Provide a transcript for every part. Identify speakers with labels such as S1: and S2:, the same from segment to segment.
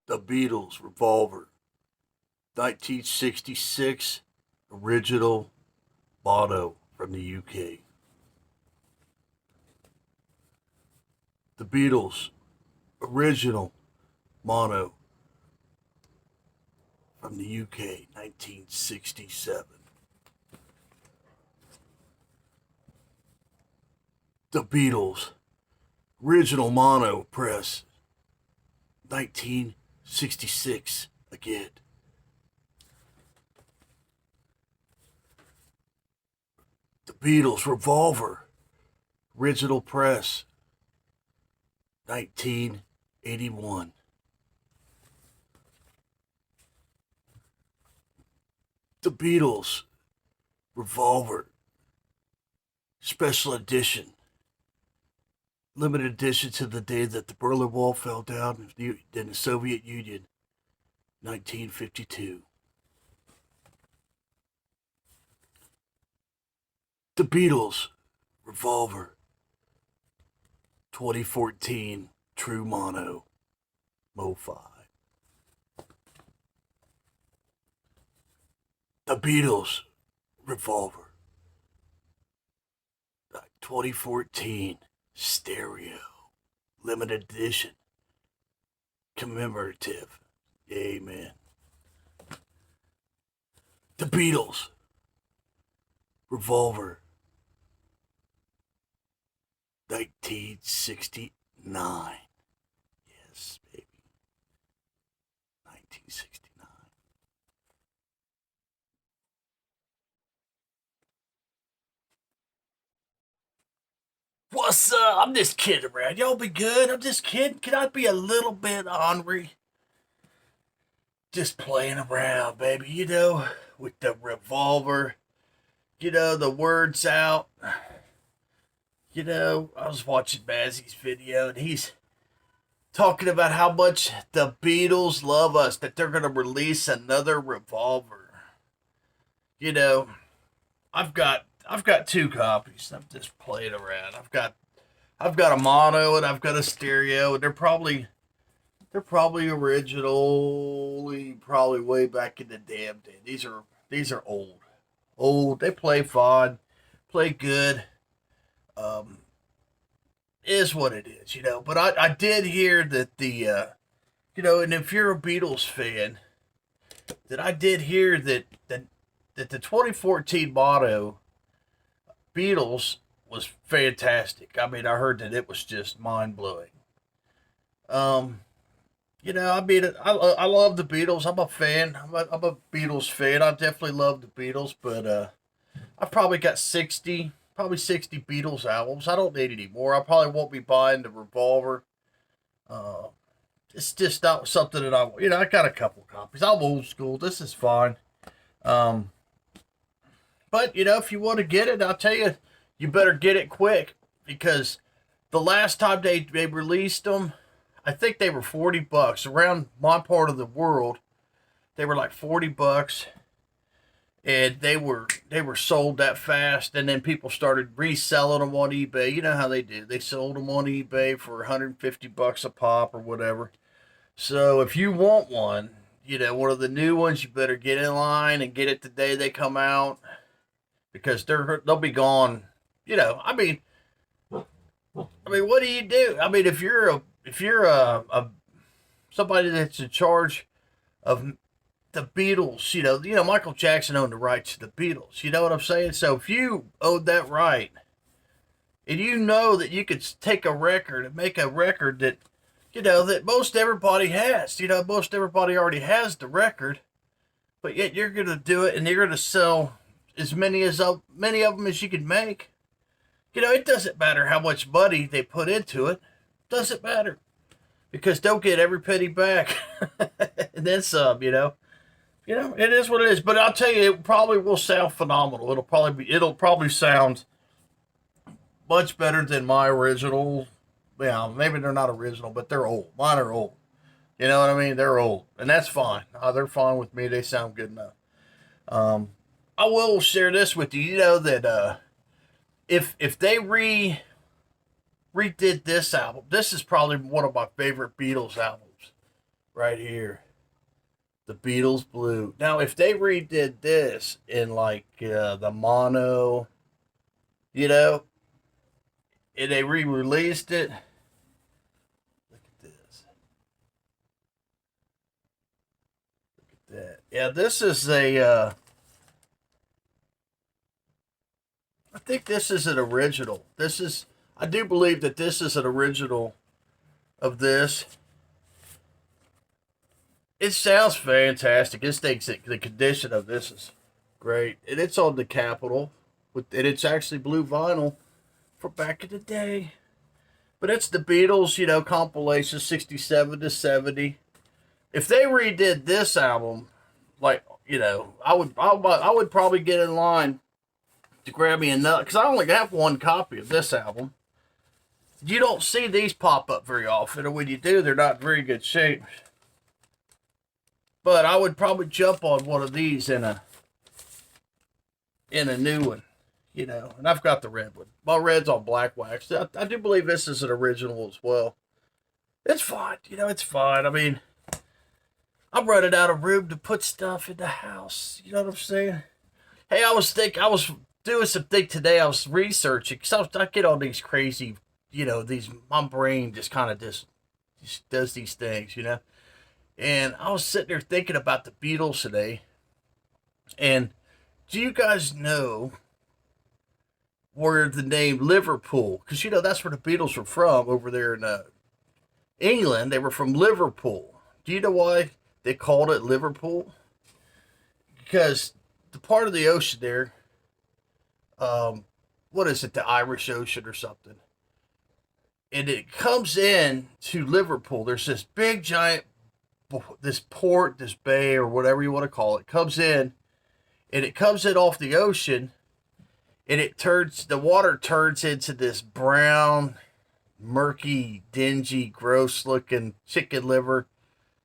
S1: The Beatles Revolver, 1966, original motto from the UK. The Beatles original motto from the UK, 1967. The Beatles original mono press, 1966 again. The Beatles Revolver original press, 1981. The Beatles Revolver special edition, limited edition to the day that the Berlin Wall fell down in the Soviet Union, 1952. The Beatles Revolver 2014 True Mono Mo-Fi. The Beatles Revolver 2014 Stereo Limited Edition Commemorative. Amen. The Beatles Revolver 1969. Yes, baby. 1969. What's up? I'm just kidding around. Y'all be good? I'm just kidding. Can I be a little bit ornery? Just playing around, baby. With the revolver. The words out. I was watching Bazzy's video and he's talking about how much the Beatles love us, that they're going to release another revolver. You know, I've got two copies. I'm just playing around. I've got a mono and I've got a stereo, and they're probably originally probably way back in the damn day. These are old. Old. They play fine, play good. Um is what it is. But I did hear that and if you're a Beatles fan, that I did hear that the 2014 motto Beatles was fantastic. I mean, I heard that it was just mind blowing. Um, I love the Beatles. I'm a fan. I'm a Beatles fan. I definitely love the Beatles, but I've probably got 60 Beatles albums. I don't need any more. I probably won't be buying the Revolver. Uh, it's just not something that I got a couple copies. I'm old school. This is fine. Um, but if you want to get it, I'll tell you, you better get it quick because the last time they released them, I think they were $40 around my part of the world. They were like $40, and they were sold that fast. And then people started reselling them on eBay. You know how they did. They sold them on eBay for $150 a pop or whatever. So if you want one of the new ones, you better get in line and get it the day they come out because they'll be gone. I mean, what do you do? I mean, if you're a somebody that's in charge of the Beatles, Michael Jackson owned the rights to the Beatles. You know what I'm saying? So if you owned that right, and you know that you could take a record and make a record that most everybody has. Most everybody already has the record, but yet you're gonna do it, and you're gonna sell as many of them as you can make. It doesn't matter how much money they put into it. Doesn't matter because they'll get every penny back, and then some. It is what it is. But I'll tell you, it probably will sound phenomenal. It'll probably sound much better than my original. Yeah, maybe they're not original, but they're old. Mine are old. You know what I mean? They're old, and that's fine. They're fine with me. They sound good enough. Um, I will share this with you. You know that if they redid this album, this is probably one of my favorite Beatles albums. right here. The Beatles Blue. Now, if they redid this in like the mono, you know, and they re-released it. Look at this. Look at that. Yeah, this is a. I think this is an original. This is. I do believe that this is an original of this. It sounds fantastic. This thing's the condition of this is great, and it's on the Capitol, and it's actually blue vinyl for back in the day. But it's the Beatles, compilation 67 to 70. If they redid this album, like I would probably get in line to grab me another because I only have one copy of this album. You don't see these pop up very often, and when you do, they're not in very good shape. But I would probably jump on one of these in a new one, And I've got the red one. My red's on black wax. I do believe this is an original as well. It's fine, it's fine. I mean, I'm running out of room to put stuff in the house. You know what I'm saying? Hey, I was doing some thing today. I was researching because I get on these crazy, my brain just kind of just does these things, And I was sitting there thinking about the Beatles today. And do you guys know where the name Liverpool? Because, that's where the Beatles were from over there in England. They were from Liverpool. Do you know why they called it Liverpool? Because the part of the ocean there, what is it, the Irish Ocean or something? And it comes in to Liverpool. There's this big, giant this port, this bay, or whatever you want to call it, comes in, and it comes in off the ocean, and the water turns into this brown, murky, dingy, gross-looking chicken liver.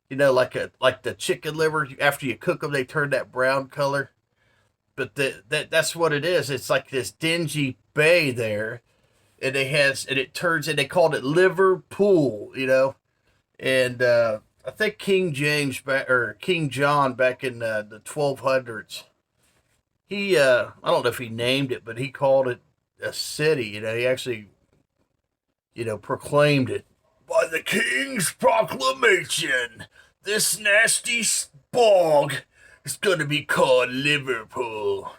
S1: Like the chicken liver. After you cook them, they turn that brown color. But that's what it is. It's like this dingy bay there, and it turns, and they called it Liverpool. And I think King John back in the 1200s, he I don't know if he named it, but he called it a city. He actually proclaimed it by the King's proclamation. This nasty bog is going to be called Liverpool.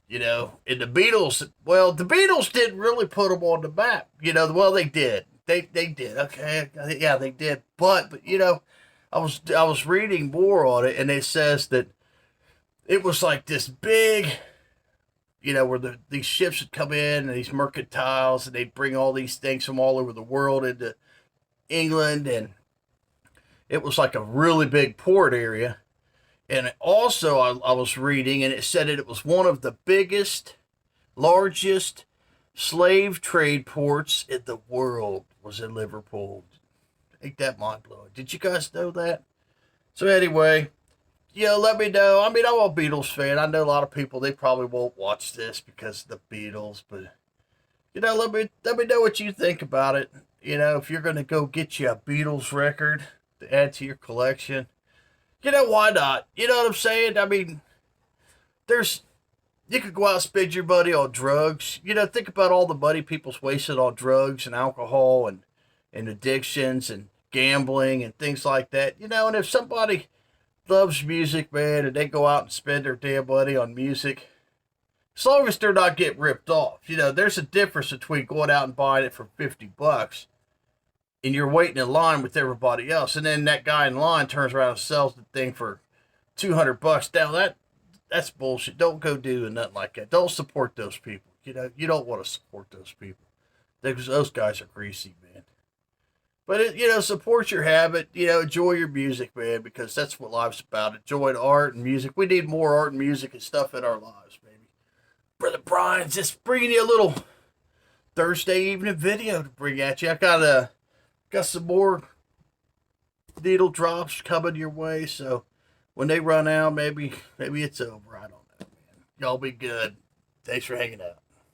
S1: And the Beatles didn't really put them on the map. Well, they did. They did. Okay, yeah, they did. But I was reading more on it, and it says that it was like this big, where these ships would come in, and these mercantiles, and they'd bring all these things from all over the world into England, and it was like a really big port area. And also, I was reading, and it said that it was one of the biggest, largest slave trade ports in the world was in Liverpool. Ain't that mind-blowing? Did you guys know that? So anyway, let me know. I mean, I'm a Beatles fan. I know a lot of people, they probably won't watch this because of the Beatles, but, let me know what you think about it. If you're going to go get you a Beatles record to add to your collection, why not? You know what I'm saying? I mean, you could go out and spend your money on drugs. Think about all the money people's wasted on drugs and alcohol and addictions and gambling and things like that. And if somebody loves music, man, and they go out and spend their damn money on music, as long as they're not getting ripped off. There's a difference between going out and buying it for $50 and you're waiting in line with everybody else, and then that guy in line turns around and sells the thing for $200. Now that's bullshit. Don't go doing nothing like that. Don't support those people. You don't want to support those people because those guys are greasy, man. But support your habit. Enjoy your music, man, because that's what life's about. Enjoying art and music. We need more art and music and stuff in our lives, baby. Brother Brian's just bringing you a little Thursday evening video to bring at you. I got some more needle drops coming your way, so when they run out, maybe it's over. I don't know, man. Y'all be good. Thanks for hanging out.